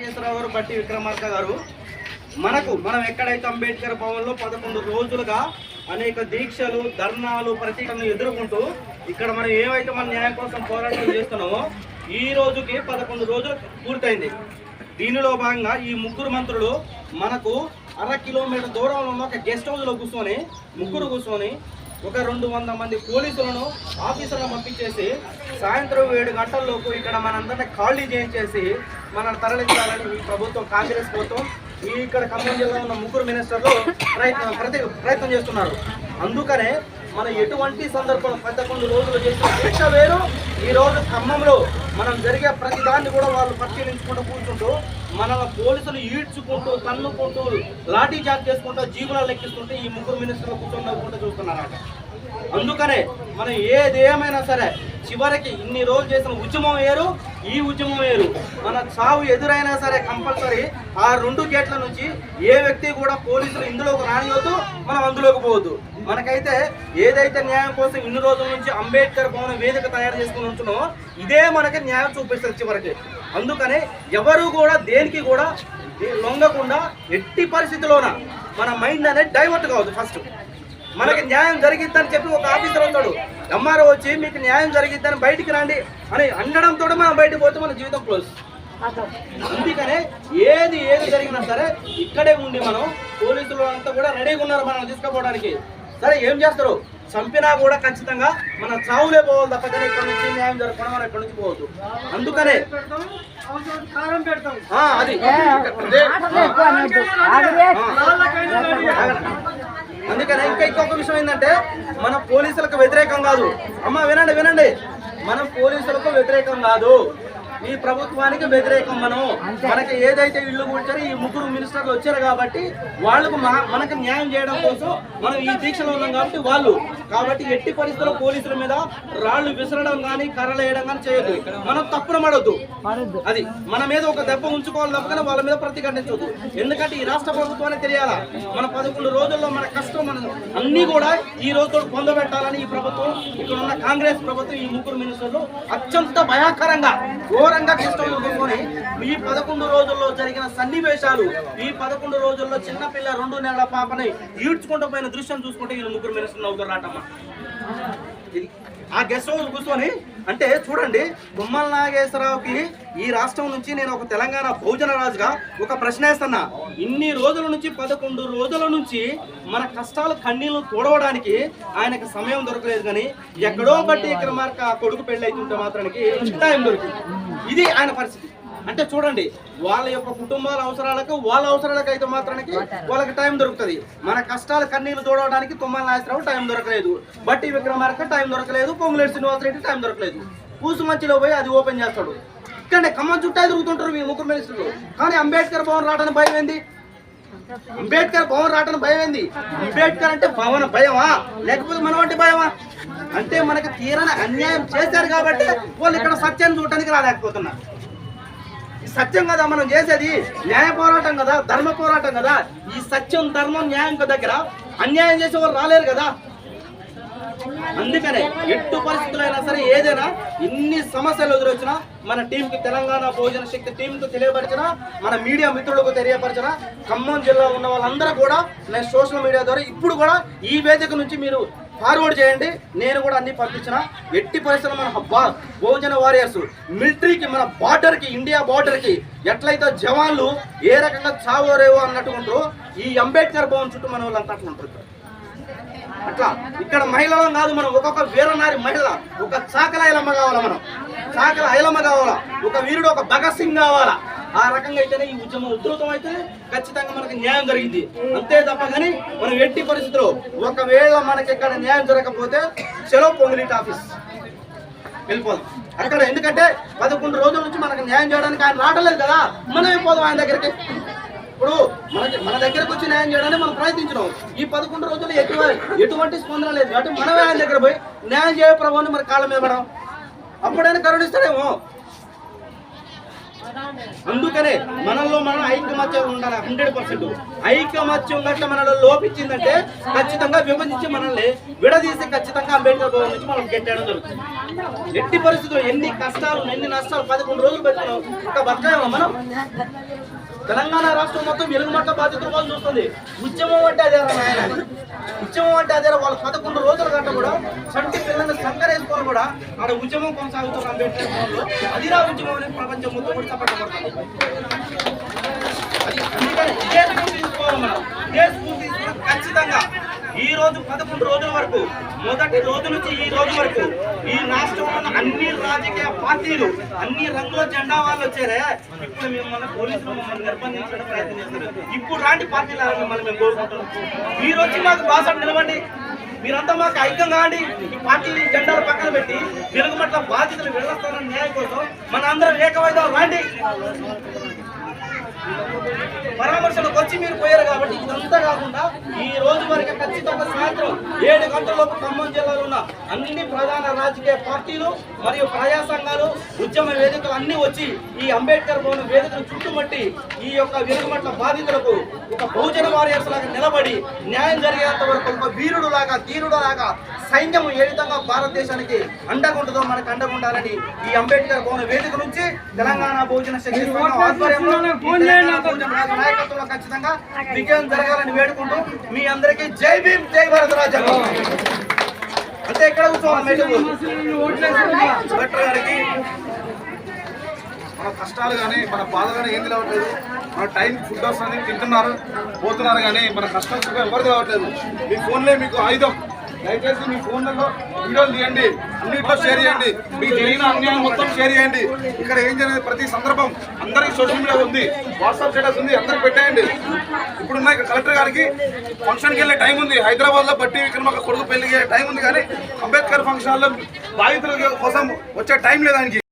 నాగేశ్వరరావు గారు, బట్టి విక్రమార్క గారు, మనం ఎక్కడైతే అంబేద్కర్ భవన్లో 11 రోజులుగా అనేక దీక్షలు, ధర్నాలు, ప్రతిఘటనలు ఎదుర్కొంటూ ఇక్కడ మనం ఏవైతే మన న్యాయం కోసం పోరాటం చేస్తున్నామో ఈ రోజుకి 11 రోజులు పూర్తయింది. దీనిలో భాగంగా ఈ ముగ్గురు మంత్రులు మనకు 1/2 కిలోమీటర్ దూరంలో ఉన్న ఒక గెస్ట్ హౌస్లో కూర్చొని ఒక 200 మంది పోలీసులను ఆఫీసర్లను పంపించేసి సాయంత్రం 7 గంటల్లోపు ఇక్కడ మనందరినీ ఖాళీ చేయించేసి మనల్ని తరలించాలని ఈ ప్రభుత్వం, కాంగ్రెస్ ప్రభుత్వం ఇక్కడ ఖమ్మం జిల్లా ఉన్న ముగ్గురు మినిస్టర్లు ప్రయత్నం చేస్తున్నారు. అందుకనే మనం ఎటువంటి సందర్భం 11 రోజులు చేసిన శిక్ష వేరు. ఈ రోజు ఖమ్మంలో మనం జరిగే ప్రతి దాన్ని కూడా వాళ్ళు పరిశీలించుకుంటూ కూర్చుంటూ మన పోలీసులు ఈడ్చుకుంటూ, తన్నుకుంటూ, లాఠీ చార్జ్ చేసుకుంటూ, జీబులాలు లెక్కిస్తుంటే ఈ ముగ్గురు మినిస్టర్లు కూర్చొని చూస్తున్నారట. అందుకనే మనం ఏదేమైనా సరే చివరికి ఇన్ని రోజులు చేసిన ఉద్యమం వేరు, ఈ ఉద్యమం వేరు. మన చావు ఎదురైనా సరే కంపల్సరీ ఆ 2 గేట్ల నుంచి ఏ వ్యక్తి కూడా పోలీసులు ఇందులోకి రానివద్దు, మనం అందులోకి పోవద్దు. మనకైతే ఏదైతే న్యాయం కోసం ఇన్ని రోజుల నుంచి అంబేద్కర్ భవన్ వేదిక తయారు చేసుకుని ఉంటున్నామో ఇదే మనకి న్యాయం చూపిస్తుంది చివరికి. అందుకని ఎవరు కూడా దేనికి కూడా లొంగకుండా ఎట్టి పరిస్థితిలోన మన మైండ్ అనేది డైవర్ట్ కావద్దు. ఫస్ట్ మనకి న్యాయం జరిగిద్దని చెప్పి ఒక ఆఫీసర్ వస్తాడు, ఎంఆర్ఓ వచ్చి మీకు న్యాయం జరిగిద్దని బయటికి రండి అని అనడంతో మనం బయటకు పోతే మన జీవితం క్లోజ్. అందుకనే ఏది జరిగినా సరే ఇక్కడే ఉండి మనం పోలీసులు అంతా కూడా రెడీగా ఉన్నారు మనం తీసుకుపోవడానికి. సరే ఏం చేస్తారు, చంపినా కూడా ఖచ్చితంగా మన చావులే పోవాలి తప్ప కానీ ఇక్కడ నుంచి న్యాయం జరగకుండా మనం ఇక్కడ నుంచి పోవద్దు. అందుకనే అందుకనే ఇంకొక విషయం ఏంటంటే మన పోలీసులకు వ్యతిరేకం కాదు. అమ్మ వినండి, మనం పోలీసులకు వ్యతిరేకం కాదు, ఈ ప్రభుత్వానికి వ్యతిరేకం. మనకి ఏదైతే ఇల్లు కూర్చారో ఈ ముగ్గురు మినిస్టర్లు వచ్చారు కాబట్టి వాళ్ళకు మనకు న్యాయం చేయడం కోసం మనం ఈ దీక్షలో ఉన్నాం కాబట్టి ఎట్టి పరిస్థితుల్లో పోలీసుల మీద రాళ్లు విసరడం కానీ, కర్రలు వేయడం కానీ చేయొద్దు. మనం తప్పున పడొద్దు. అది మన మీద ఒక దెబ్బ ఉంచుకోవాలి తప్ప వాళ్ళ మీద ప్రతిఘటించవద్దు. ఎందుకంటే ఈ రాష్ట్ర ప్రభుత్వానికి తెలియాలా మన 11 రోజుల్లో మన కష్టం మన అన్ని కూడా ఈ రోజుతో పొందబెట్టాలని ఈ ప్రభుత్వం, ఇక్కడ ఉన్న కాంగ్రెస్ ప్రభుత్వం, ఈ ముగ్గురు మినిస్టర్లు అత్యంత భయంకరంగా ఘోరంగా కష్టం ఈ 11 రోజుల్లో జరిగిన సన్నివేశాలు, ఈ 11 రోజుల్లో చిన్నపిల్ల 2 నెలల పాపని ఈడ్చుకుంటూ పోయిన దృశ్యం చూసుకుంటే ఈ ముగ్గురు మినిస్టర్లు అవుతారు రాటమ్మ. ఆ గెస్ట్ హౌస్ కూర్చొని అంటే చూడండి, తుమ్మల నాగేశ్వరరావుకి ఈ రాష్ట్రం నుంచి నేను ఒక తెలంగాణ బహుజన రాజుగా ఒక ప్రశ్న వేస్తున్నా. ఇన్ని రోజుల నుంచి 11 రోజుల నుంచి మన కష్టాలు కన్నీళ్లు తోడవడానికి ఆయనకు సమయం దొరకలేదు. కానీ ఎక్కడో బట్టి విక్రమార్క కొడుకు పెళ్లి అవుతుంటే మాత్రానికి టైం దొరికింది. ఇది ఆయన పరిస్థితి. అంటే చూడండి, వాళ్ళ యొక్క కుటుంబాల అవసరాలకు, వాళ్ళ అవసరాలకు అయితే మాత్రానికి వాళ్ళకి టైం దొరుకుతుంది. మన కష్టాలు కన్నీళ్లు తోడవడానికి తుమ్మల నాగేశ్వరరావు టైం దొరకలేదు, బట్టి విక్రమార్క టైం దొరకలేదు, పొంగులేటి శ్రీనివాసరెడ్డి టైం దొరకలేదు. పూసుమంచిలో పోయి అది ఓపెన్ చేస్తాడు. ఇక్కడే ఖమ్మం చుట్టా తిరుగుతుంటారు మీ ముగ్గురు మినిస్టర్లు. కానీ అంబేద్కర్ భవన్ రావడానికి భయం ఏంది? అంబేద్కర్ అంటే భవన భయమా, లేకపోతే మనం అంటే భయమా? అంటే మనకు తీరని అన్యాయం చేశారు కాబట్టి వాళ్ళు ఇక్కడ సత్యాన్ని చూడటానికి రాలేకపోతున్నారు. సత్యం కదా మనం చేసేది, న్యాయ పోరాటం కదా, ధర్మ పోరాటం కదా. ఈ సత్యం, ధర్మం, న్యాయం దగ్గర అన్యాయం చేసే వాళ్ళు రాలేరు కదా. అందుకనే ఎట్టు పరిస్థితులైనా సరే ఏదైనా ఇన్ని సమస్యలు ఎదురొచ్చినా మన టీంకి, తెలంగాణ బహుజన శక్తి టీంకు తెలియపరిచిన, మన మీడియా మిత్రులకు తెలియపరిచిన, ఖమ్మం జిల్లా ఉన్న వాళ్ళందరూ కూడా నేను సోషల్ మీడియా ద్వారా ఇప్పుడు కూడా ఈ వేదిక నుంచి మీరు ఫార్వర్డ్ చేయండి. నేను కూడా అన్ని పంపించిన. ఎట్టి పరిస్థితుల్లో మన బహుజన వారియర్స్ మిలిటరీకి, మన బార్డర్కి, ఇండియా బార్డర్కి ఎట్లయితే జవాన్లు ఏ రకంగా చావోరేవో అన్నట్టుకుంటారో ఈ అంబేద్కర్ భవన్ చుట్టూ మన వాళ్ళంతా అట్లా ఉంటారు. అట్లా ఇక్కడ మహిళలం కాదు, మనం ఒక్కొక్క వీరనారి మహిళ, ఒక చాకల ఐలమ్మ కావాలా, మనం చాకల ఐలమ్మ కావాలా, ఒక వీరుడు, ఒక భగత్ సింగ్ కావాలా. ఆ రకంగా అయితేనే ఈ ఉద్యమం ఉధృతం అయితే ఖచ్చితంగా మనకి న్యాయం జరిగింది. అంతే తప్ప కానీ మనం ఎట్టి పరిస్థితుల్లో ఒకవేళ మనకి ఇక్కడ న్యాయం జరగకపోతే చలో పొంగులేటి ఆఫీస్ వెళ్ళిపోదాం అక్కడ. ఎందుకంటే 11 రోజుల నుంచి మనకు న్యాయం చేయడానికి ఆయన రావట్లేదు కదా, మనమే పోదాం ఆయన దగ్గరికి. ఇప్పుడు మన దగ్గరకు వచ్చి న్యాయం చేయడానికి మనం ప్రయత్నించినాం. ఈ 11 రోజులు ఎటువంటి స్పందన లేదు కాబట్టి మనమే ఆయన దగ్గర పోయి న్యాయం చేయ ప్రభుత్వాన్ని మన కాళ్ళ మీద పడడం. అప్పుడైనా కరుణిస్తాడేమో. అందుకనే మనలో మనం ఐకమత్యం ఉండాలి 100%. ఐకమత్యం గట్ల మనలో లోపించిందంటే ఖచ్చితంగా విభజించి మనల్ని విడదీసి ఖచ్చితంగా అంబేద్కర్ భవన్ నుంచి మనం గెట్టేయడం జరుగుతుంది. ఎట్టి పరిస్థితుల్లో ఎన్ని కష్టాలు ఎన్ని నష్టాలు 11 రోజులు పెట్టుకున్నాం ఒక బతకాయమా మనం? తెలంగాణ రాష్ట్రం మొత్తం వెలుగుమట్ల బాధ్యతలు వాళ్ళు చూస్తుంది. ఉద్యమం అంటే అదే నాయన, ఉద్యమం అంటే అదే. వాళ్ళు 11 రోజుల గంట కూడా చంటి పిల్లల్ని సంకరేసుకొని కూడా ఆడ ఉద్యమం కొనసాగుతున్న అంబేద్కర్ భవన్లో అదిరా ఉద్యమం అనేది ప్రపంచం మొత్తం కూడా చప్పట్టబడుతుంది. అందుకని ఇదే స్ఫూర్తి తీసుకోవాలి మనం. ఇదే స్ఫూర్తి తీసుకుని ఖచ్చితంగా ఈ రోజు 11 రోజుల వరకు, మొదటి రోజు నుంచి ఈ రోజు వరకు ఈ రాష్ట్రంలో అన్ని రాజకీయ పార్టీలు అన్ని రంగుల జెండా వాళ్ళు వచ్చారే. ఇప్పుడు మిమ్మల్ని పోలీసులు మమ్మల్ని నిర్బంధించడం ప్రయత్నం చేస్తారు. ఇప్పుడు రాంటి పార్టీలు మిమ్మల్ని మేము కోరుకుంటున్నాం. మీరు వచ్చి మాకు బాస నిలవండి, మీరంతా మాకు ఐక్యం కాండి. ఈ పార్టీ జెండాలు పక్కన పెట్టి వెలుగుమట్ల బాధ్యతలు వెళ్ళొస్తారని న్యాయం కోసం మన అందరం ఏకమైదాం రండి. పరామర్శలకు వచ్చి మీరు పోయారు కాబట్టి ఇదంతా కాకుండా ఈ రోజు వరకు ఖచ్చితంగా సాయంత్రం 7 గంటలలోపు ఖమ్మం జిల్లాలో ఉన్న అన్ని ప్రధాన రాజకీయ పార్టీలు మరియు ప్రజా సంఘాలు ఉద్యమ వేదికలు అన్ని వచ్చి ఈ అంబేద్కర్ భవన్ వేదికను చుట్టుముట్టి ఈ యొక్క వెలుగుమట్ల బాధితులకు ఒక బహుజన వారియర్స్ లాగా నిలబడి న్యాయం జరిగేంత వరకు ఒక వీరుడు లాగా ధీరుడు లాగా సైన్యం ఏ విధంగా భారతదేశానికి అండగుంటుందో మనకు అండగుండాలని ఈ అంబేద్కర్ భవన్ వేదిక నుంచి తెలంగాణ బహుజన శక్తి సంఘం ఆధ్వర్యంలో నాయకత్వంలో ఖచ్చితంగా విజయం జరగాలని వేడుకుంటూ మీ అందరికీ జై భీమ్, జై భారత రాజ్యాంగం. అంటే ఎక్కడ కూర్చోవాలి కలెక్టర్ గారికి మన కష్టాలు కానీ మన బాధ కానీ ఏం తెలవట్లేదు. మన టైం ఫుడ్ వస్తుంది, తింటున్నారు పోతున్నారు, కానీ మన కష్టం సుఖం ఎవరు తెలవట్లేదు. మీ ఫోన్లే మీకు ఆయుధం. దయచేసి మీ ఫోన్లలో వీడియోలు తీయండి, అన్నింటిలో షేర్ చేయండి, మీకు జరిగిన అన్యాయం మొత్తం షేర్ చేయండి. ఇక్కడ ఏం జరిగింది ప్రతి సందర్భం అందరికీ సోషల్ మీడియా ఉంది, వాట్సాప్ స్టేటస్ ఉంది, అందరికి పెట్టేయండి. ఇప్పుడున్న కలెక్టర్ గారికి ఫంక్షన్కి వెళ్ళే టైం ఉంది. హైదరాబాద్లో బట్టి ఇక్కడ మాకు కొడుకు పెళ్లికి టైం ఉంది, కానీ అంబేద్కర్ ఫంక్షన్లో బాధితుల కోసం వచ్చే టైం లేదు ఆయనకి.